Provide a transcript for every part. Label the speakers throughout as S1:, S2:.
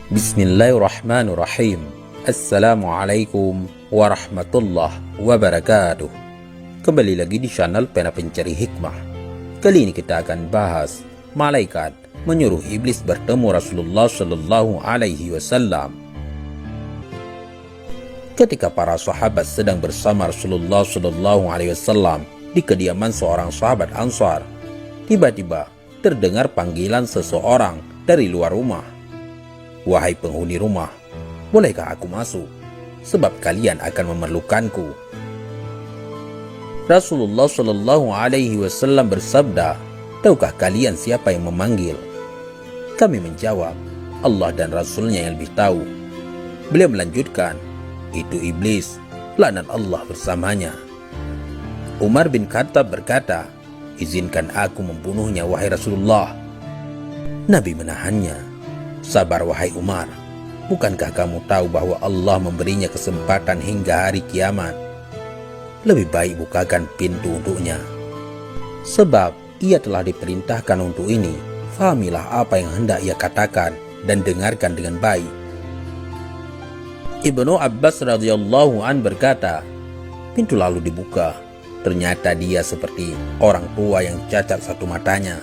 S1: Bismillahirrahmanirrahim. Assalamualaikum warahmatullahi wabarakatuh. Kembali lagi di channel Pena Pencari Hikmah. Kali ini kita akan bahas malaikat menyuruh iblis bertemu Rasulullah Shallallahu Alaihi Wasallam. Ketika para sahabat sedang bersama Rasulullah Shallallahu Alaihi Wasallam di kediaman seorang sahabat Ansar, tiba-tiba terdengar panggilan seseorang dari luar rumah. "Wahai penghuni rumah, bolehkah aku masuk? Sebab kalian akan memerlukanku." Rasulullah Shallallahu Alaihi Wasallam bersabda, "Tahukah kalian siapa yang memanggil?" Kami menjawab, "Allah dan Rasulnya yang lebih tahu." Beliau melanjutkan, "Itu iblis, laknat Allah bersamanya." Umar bin Khattab berkata, "Izinkan aku membunuhnya, wahai Rasulullah." Nabi menahannya. "Sabar wahai Umar, bukankah kamu tahu bahwa Allah memberinya kesempatan hingga hari kiamat? Lebih baik bukakan pintu untuknya. Sebab ia telah diperintahkan untuk ini. Fahamilah apa yang hendak ia katakan dan dengarkan dengan baik." Ibnu Abbas radhiyallahu an berkata, pintu lalu dibuka. Ternyata dia seperti orang tua yang cacat satu matanya.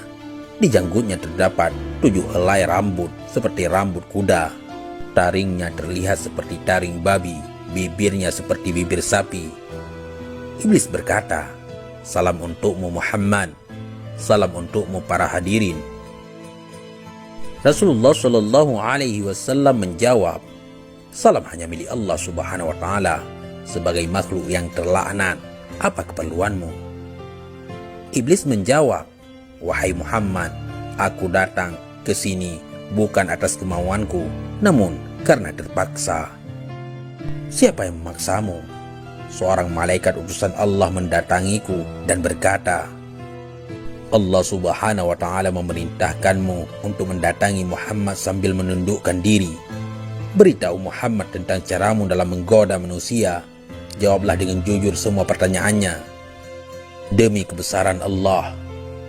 S1: Di janggutnya terdapat 7 helai rambut seperti rambut kuda. Taringnya terlihat seperti taring babi, bibirnya seperti bibir sapi. Iblis berkata, "Salam untukmu Muhammad, salam untukmu para hadirin." Rasulullah Shallallahu Alaihi Wasallam menjawab, "Salam hanya milik Allah Subhanahu Wa Taala. Sebagai makhluk yang terlaknat, apa keperluanmu?" Iblis menjawab, "Wahai Muhammad, aku datang ke sini bukan atas kemauanku, namun karena terpaksa." "Siapa yang memaksamu?" "Seorang malaikat utusan Allah mendatangiku dan berkata, Allah Subhanahu wa Ta'ala memerintahkanmu untuk mendatangi Muhammad sambil menundukkan diri. Beritahu Muhammad tentang caramu dalam menggoda manusia. Jawablah dengan jujur semua pertanyaannya. Demi kebesaran Allah,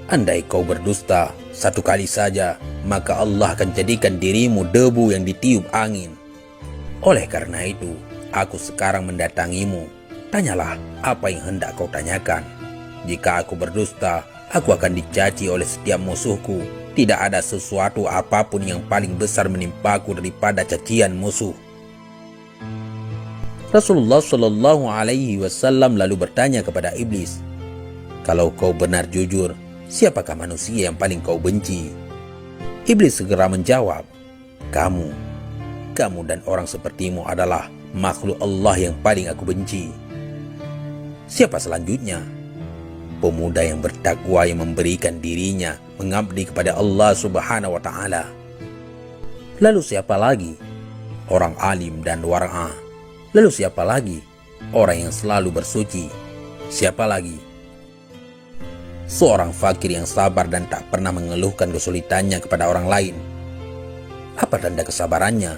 S1: andai kau berdusta satu kali saja, maka Allah akan jadikan dirimu debu yang ditiup angin. Oleh karena itu, aku sekarang mendatangimu. Tanyalah apa yang hendak kau tanyakan. Jika aku berdusta, aku akan dicaci oleh setiap musuhku. Tidak ada sesuatu apapun yang paling besar menimpaku daripada cacian musuh." Rasulullah Shallallahu Alaihi Wasallam lalu bertanya kepada iblis, "Kalau kau benar jujur, siapakah manusia yang paling kau benci?" Iblis segera menjawab, Kamu dan orang sepertimu adalah makhluk Allah yang paling aku benci." "Siapa selanjutnya?" "Pemuda yang bertakwa yang memberikan dirinya mengabdi kepada Allah Subhanahu wa Ta'ala." "Lalu siapa lagi?" "Orang alim dan wara'ah." "Lalu siapa lagi?" "Orang yang selalu bersuci." "Siapa lagi?" "Seorang fakir yang sabar dan tak pernah mengeluhkan kesulitannya kepada orang lain." "Apa tanda kesabarannya?"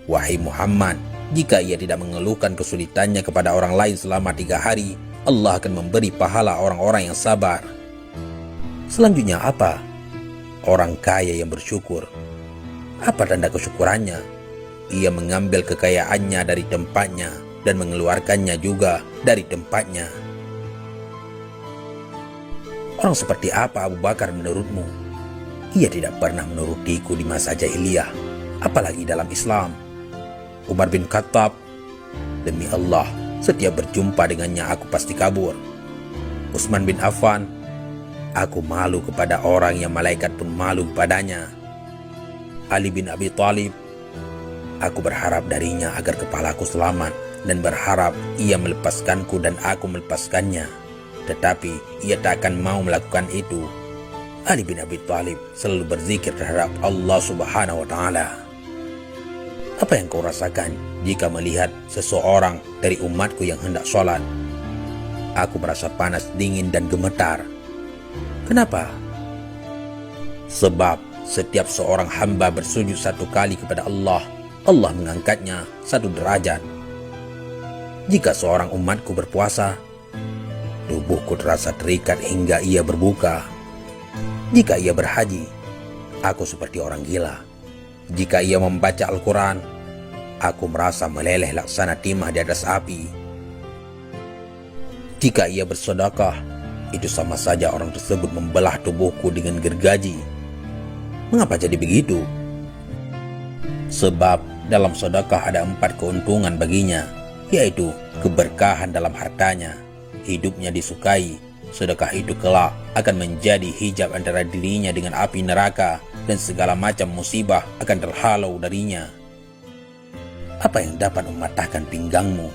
S1: "Wahai Muhammad, jika ia tidak mengeluhkan kesulitannya kepada orang lain selama 3 hari, Allah akan memberi pahala orang-orang yang sabar." "Selanjutnya apa?" "Orang kaya yang bersyukur." "Apa tanda kesyukurannya?" "Ia mengambil kekayaannya dari tempatnya dan mengeluarkannya juga dari tempatnya." "Orang seperti apa Abu Bakar menurutmu?" "Ia tidak pernah menurutiku di masa jahiliyah, apalagi dalam Islam." Umar bin Khattab, "Demi Allah, setiap berjumpa dengannya aku pasti kabur." Utsman bin Affan, "Aku malu kepada orang yang malaikat pun malu kepadanya." Ali bin Abi Thalib, "Aku berharap darinya agar kepalaku selamat dan berharap ia melepaskanku dan aku melepaskannya. Tetapi ia tak akan mau melakukan itu." Ali bin Abi Thalib selalu berzikir terhadap Allah Subhanahu wa Ta'ala. "Apa yang kau rasakan jika melihat seseorang dari umatku yang hendak sholat?" "Aku merasa panas, dingin dan gemetar." "Kenapa?" "Sebab setiap seorang hamba bersujud 1 kali kepada Allah, Allah mengangkatnya 1 derajat. Jika seorang umatku berpuasa, tubuhku terasa terikat hingga ia berbuka. Jika ia berhaji, aku seperti orang gila. Jika ia membaca Al-Quran, aku merasa meleleh laksana timah di atas api. Jika ia bersedekah, itu sama saja orang tersebut membelah tubuhku dengan gergaji. Mengapa jadi begitu? Sebab dalam sedekah ada 4 keuntungan baginya, yaitu keberkahan dalam hartanya, hidupnya disukai. Sedekah itu kelak akan menjadi hijab antara dirinya dengan api neraka, dan segala macam musibah akan terhalau darinya. Apa yang dapat mematahkan pinggangmu?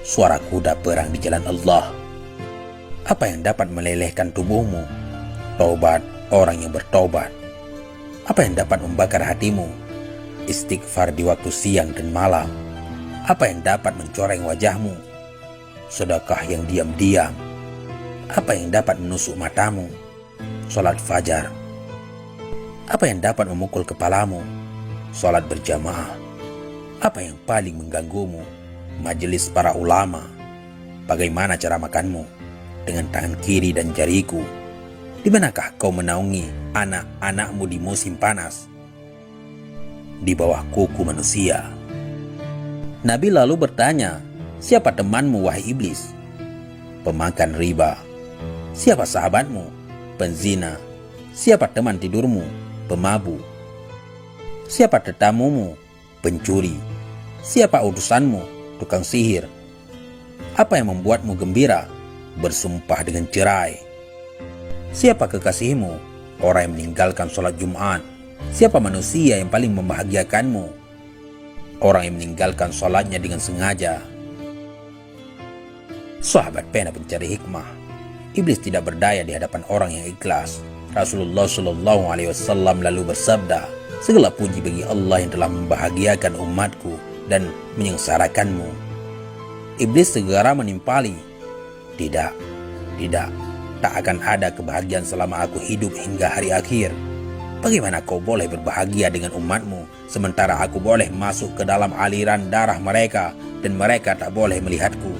S1: Suara kuda perang di jalan Allah. Apa yang dapat melelehkan tubuhmu? Taubat orang yang bertaubat. Apa yang dapat membakar hatimu? Istighfar di waktu siang dan malam. Apa yang dapat mencoreng wajahmu? Sedekah yang diam-diam. Apa yang dapat menusuk matamu? Salat fajar. Apa yang dapat memukul kepalamu? Salat berjamaah. Apa yang paling mengganggumu? Majelis para ulama. Bagaimana cara makanmu? Dengan tangan kiri dan jariku. Di manakah kau menaungi anak-anakmu di musim panas? Di bawah kuku manusia. Nabi lalu bertanya, siapa temanmu wahai iblis? Pemakan riba. Siapa sahabatmu? Penzina. Siapa teman tidurmu? Pemabuk. Siapa tetamumu? Pencuri. Siapa utusanmu? Tukang sihir. Apa yang membuatmu gembira? Bersumpah dengan cerai. Siapa kekasihmu? Orang yang meninggalkan sholat Jumat. Siapa manusia yang paling membahagiakanmu? Orang yang meninggalkan sholatnya dengan sengaja. Sahabat pena pencari hikmah. Iblis tidak berdaya di hadapan orang yang ikhlas. Rasulullah SAW lalu bersabda, segala puji bagi Allah yang telah membahagiakan umatku dan menyengsarakanmu. Iblis segera menimpali, Tidak, tak akan ada kebahagiaan selama aku hidup hingga hari akhir. Bagaimana kau boleh berbahagia dengan umatmu, sementara aku boleh masuk ke dalam aliran darah mereka dan mereka tak boleh melihatku?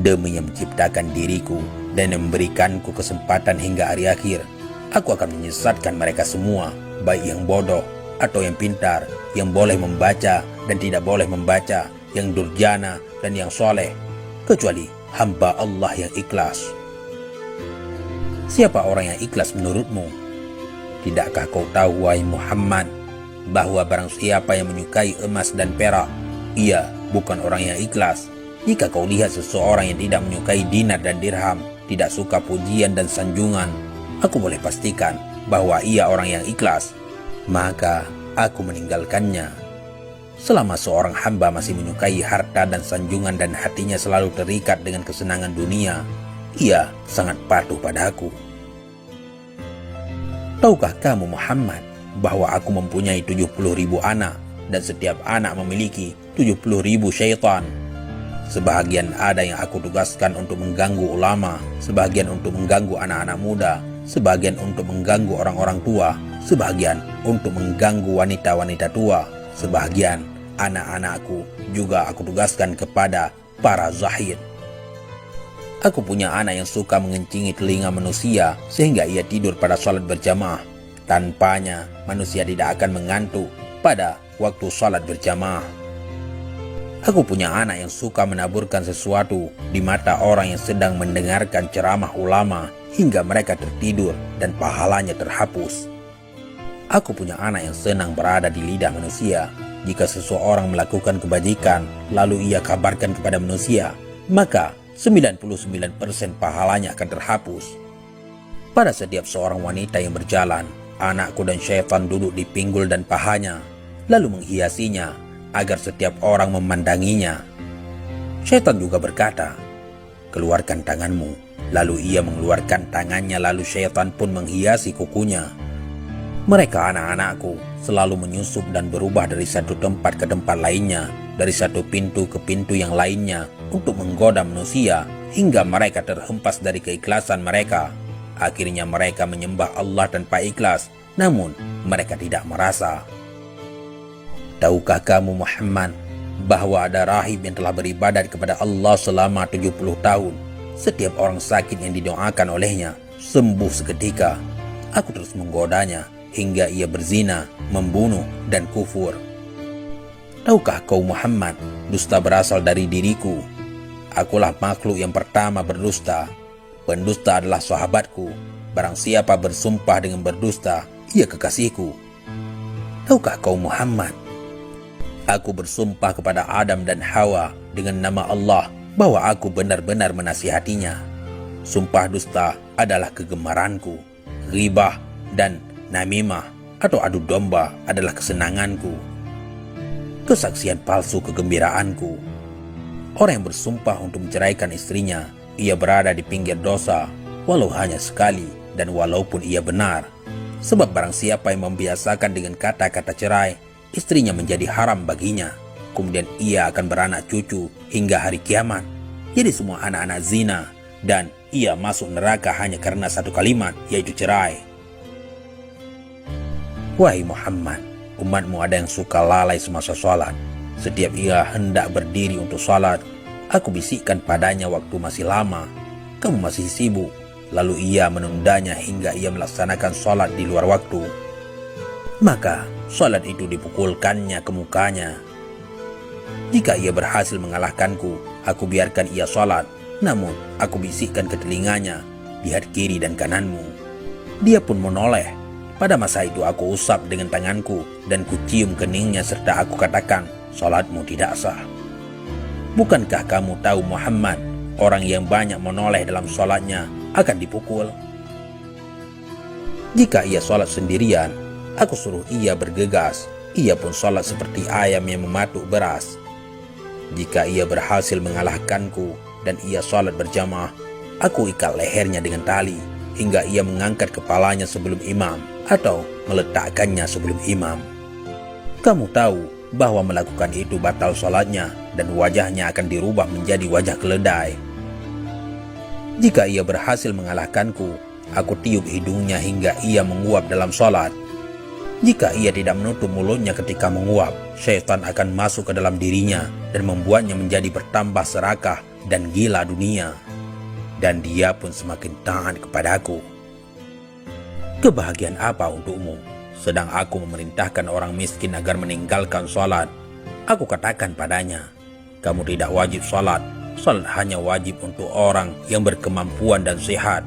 S1: Demi yang menciptakan diriku dan yang memberikanku kesempatan hingga hari akhir, aku akan menyesatkan mereka semua, baik yang bodoh atau yang pintar, yang boleh membaca dan tidak boleh membaca, yang durjana dan yang soleh, kecuali hamba Allah yang ikhlas. Siapa orang yang ikhlas menurutmu? Tidakkah kau tahu, wahai Muhammad, bahwa barang siapa yang menyukai emas dan perak, ia bukan orang yang ikhlas. Jika kau lihat seseorang yang tidak menyukai dinar dan dirham, tidak suka pujian dan sanjungan, aku boleh pastikan bahwa ia orang yang ikhlas, maka aku meninggalkannya. Selama seorang hamba masih menyukai harta dan sanjungan dan hatinya selalu terikat dengan kesenangan dunia, ia sangat patuh padaku. Tahukah kamu Muhammad bahwa aku mempunyai 70.000 anak dan setiap anak memiliki 70.000 syaitan? Sebahagian ada yang aku tugaskan untuk mengganggu ulama, sebagian untuk mengganggu anak-anak muda, sebagian untuk mengganggu orang-orang tua, sebagian untuk mengganggu wanita-wanita tua, sebagian anak-anakku juga aku tugaskan kepada para zahid. Aku punya anak yang suka mengencingi telinga manusia sehingga ia tidur pada salat berjamaah. Tanpanya manusia tidak akan mengantuk pada waktu salat berjamaah. Aku punya anak yang suka menaburkan sesuatu di mata orang yang sedang mendengarkan ceramah ulama hingga mereka tertidur dan pahalanya terhapus. Aku punya anak yang senang berada di lidah manusia. Jika seseorang melakukan kebajikan lalu ia kabarkan kepada manusia, maka 99% pahalanya akan terhapus. Pada setiap seorang wanita yang berjalan, anakku dan syaitan duduk di pinggul dan pahanya, lalu menghiasinya agar setiap orang memandanginya. Syaitan juga berkata, keluarkan tanganmu. Lalu ia mengeluarkan tangannya, lalu syaitan pun menghiasi kukunya. Mereka anak-anakku selalu menyusup dan berubah dari satu tempat ke tempat lainnya, dari satu pintu ke pintu yang lainnya untuk menggoda manusia hingga mereka terhempas dari keikhlasan mereka. Akhirnya mereka menyembah Allah tanpa ikhlas, namun mereka tidak merasa. Tahukah kamu Muhammad bahwa ada rahib yang telah beribadat kepada Allah selama 70 tahun. Setiap orang sakit yang didoakan olehnya sembuh seketika. Aku terus menggodanya hingga ia berzina, membunuh, dan kufur. Tahukah kau Muhammad, dusta berasal dari diriku. Akulah makhluk yang pertama berdusta. Pendusta adalah sahabatku. Barang siapa bersumpah dengan berdusta, ia kekasihku. Tahukah kau Muhammad, aku bersumpah kepada Adam dan Hawa dengan nama Allah bahwa aku benar-benar menasihatinya. Sumpah dusta adalah kegemaranku. Ghibah dan namimah atau adu domba adalah kesenanganku. Kesaksian palsu kegembiraanku. Orang yang bersumpah untuk menceraikan istrinya, ia berada di pinggir dosa, walau hanya sekali dan walaupun ia benar. Sebab barang siapa yang membiasakan dengan kata-kata cerai, istrinya menjadi haram baginya. Kemudian ia akan beranak cucu hingga hari kiamat. Jadi semua anak-anak zina, dan ia masuk neraka hanya karena satu kalimat, yaitu cerai. Wahai Muhammad, umatmu ada yang suka lalai semasa sholat. Setiap ia hendak berdiri untuk sholat, aku bisikkan padanya waktu masih lama. Kamu masih sibuk. Lalu ia menundanya hingga ia melaksanakan sholat di luar waktu. Maka sholat itu dipukulkannya ke mukanya. Jika ia berhasil mengalahkanku, aku biarkan ia sholat. Namun aku bisikkan ke telinganya, lihat kiri dan kananmu. Dia pun menoleh. Pada masa itu aku usap dengan tanganku dan kucium keningnya serta aku katakan, sholatmu tidak sah. Bukankah kamu tahu Muhammad, orang yang banyak menoleh dalam sholatnya akan dipukul? Jika ia sholat sendirian, aku suruh ia bergegas. Ia pun sholat seperti ayam yang mematuk beras. Jika ia berhasil mengalahkanku dan ia sholat berjamaah, aku ikat lehernya dengan tali hingga ia mengangkat kepalanya sebelum imam atau meletakkannya sebelum imam. Kamu tahu bahwa melakukan itu batal sholatnya dan wajahnya akan dirubah menjadi wajah keledai. Jika ia berhasil mengalahkanku, aku tiup hidungnya hingga ia menguap dalam sholat. Jika ia tidak menutup mulutnya ketika menguap, syaitan akan masuk ke dalam dirinya dan membuatnya menjadi bertambah serakah dan gila dunia. Dan dia pun semakin taat kepadaku. Kebahagiaan apa untukmu? Sedang aku memerintahkan orang miskin agar meninggalkan sholat. Aku katakan padanya, kamu tidak wajib sholat. Sholat hanya wajib untuk orang yang berkemampuan dan sehat.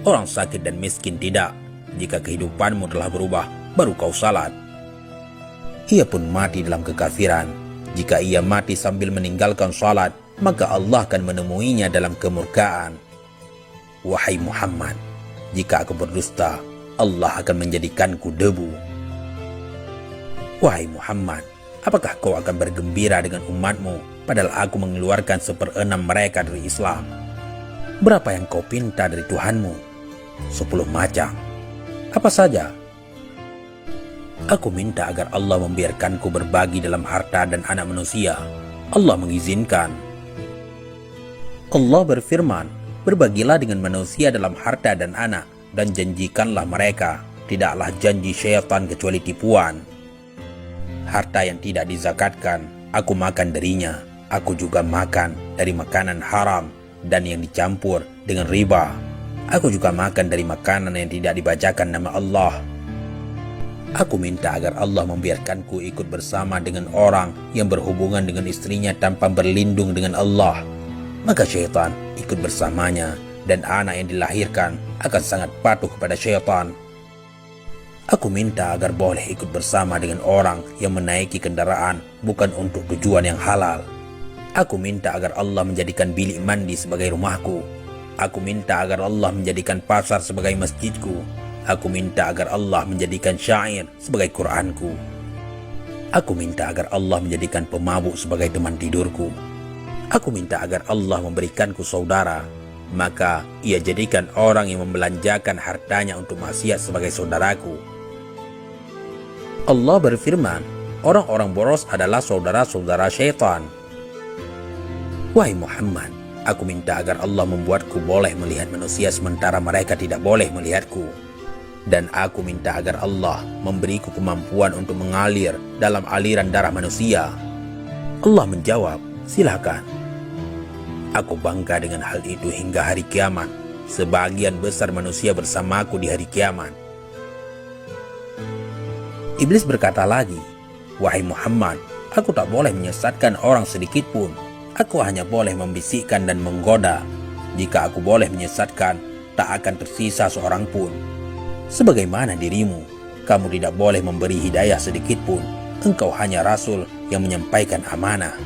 S1: Orang sakit dan miskin tidak. Jika kehidupanmu telah berubah, baru kau salat. Ia pun mati dalam kekafiran. Jika ia mati sambil meninggalkan salat, maka Allah akan menemuinya dalam kemurkaan. Wahai Muhammad, jika aku berdusta, Allah akan menjadikanku debu. Wahai Muhammad, apakah kau akan bergembira dengan umatmu, padahal aku mengeluarkan 1/6 mereka dari Islam? Berapa yang kau pinta dari Tuhanmu? 10 macam. Apa saja? Aku minta agar Allah membiarkanku berbagi dalam harta dan anak manusia. Allah mengizinkan. Allah berfirman, berbagilah dengan manusia dalam harta dan anak, dan janjikanlah mereka. Tidaklah janji syaitan kecuali tipuan. Harta yang tidak dizakatkan, aku makan darinya. Aku juga makan dari makanan haram dan yang dicampur dengan riba. Aku juga makan dari makanan yang tidak dibacakan nama Allah. Aku minta agar Allah membiarkanku ikut bersama dengan orang yang berhubungan dengan istrinya tanpa berlindung dengan Allah. Maka syaitan ikut bersamanya dan anak yang dilahirkan akan sangat patuh kepada syaitan. Aku minta agar boleh ikut bersama dengan orang yang menaiki kendaraan bukan untuk tujuan yang halal. Aku minta agar Allah menjadikan bilik mandi sebagai rumahku. Aku minta agar Allah menjadikan pasar sebagai masjidku. Aku minta agar Allah menjadikan syair sebagai Qur'anku. Aku minta agar Allah menjadikan pemabuk sebagai teman tidurku. Aku minta agar Allah memberikanku saudara. Maka ia jadikan orang yang membelanjakan hartanya untuk maksiat sebagai saudaraku. Allah berfirman, orang-orang boros adalah saudara-saudara syaitan. Wahai Muhammad, aku minta agar Allah membuatku boleh melihat manusia sementara mereka tidak boleh melihatku. Dan aku minta agar Allah memberiku kemampuan untuk mengalir dalam aliran darah manusia. Allah menjawab, silakan. Aku bangga dengan hal itu hingga hari kiamat. Sebagian besar manusia bersamaku di hari kiamat. Iblis berkata lagi, "Wahai Muhammad, aku tak boleh menyesatkan orang sedikit pun. Aku hanya boleh membisikkan dan menggoda. Jika aku boleh menyesatkan, tak akan tersisa seorang pun. Sebagaimana dirimu, kamu tidak boleh memberi hidayah sedikit pun. Engkau hanya rasul yang menyampaikan amanah.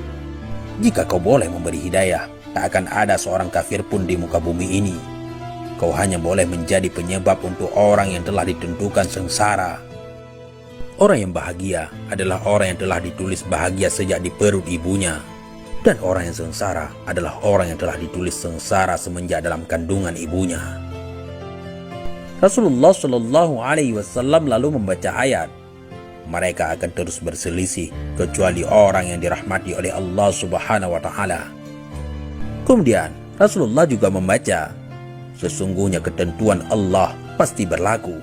S1: Jika kau boleh memberi hidayah, tak akan ada seorang kafir pun di muka bumi ini. Kau hanya boleh menjadi penyebab untuk orang yang telah ditentukan sengsara. Orang yang bahagia adalah orang yang telah ditulis bahagia sejak di perut ibunya. Dan orang yang sengsara adalah orang yang telah ditulis sengsara semenjak dalam kandungan ibunya." Rasulullah Shallallahu Alaihi Wasallam lalu membaca ayat, "Mereka akan terus berselisih kecuali orang yang dirahmati oleh Allah Subhanahu Wa Taala." Kemudian Rasulullah juga membaca, "Sesungguhnya ketentuan Allah pasti berlaku."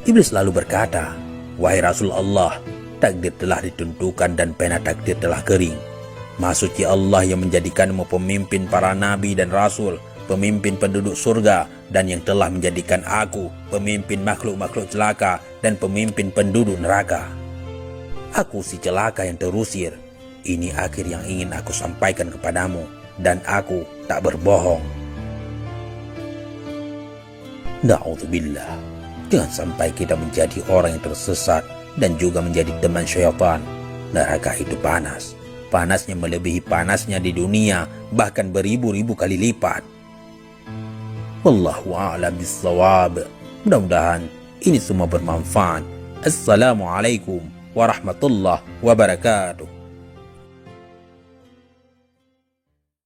S1: Iblis lalu berkata, "Wahai Rasul Allah, takdir telah ditentukan dan pena takdir telah kering. Maksudnya Allah yang menjadikanmu pemimpin para nabi dan rasul, pemimpin penduduk surga, dan yang telah menjadikan aku pemimpin makhluk-makhluk celaka dan pemimpin penduduk neraka. Aku si celaka yang terusir. Ini akhir yang ingin aku sampaikan kepadamu, dan aku tak berbohong." Na'udzubillah. Jangan sampai kita menjadi orang yang tersesat dan juga menjadi teman syaitan. Neraka itu panas. Panasnya melebihi panasnya di dunia, bahkan beribu-ribu kali lipat. Wallahu a'lam bissawab. Mudah-mudahan ini semua bermanfaat. Assalamualaikum warahmatullahi wabarakatuh.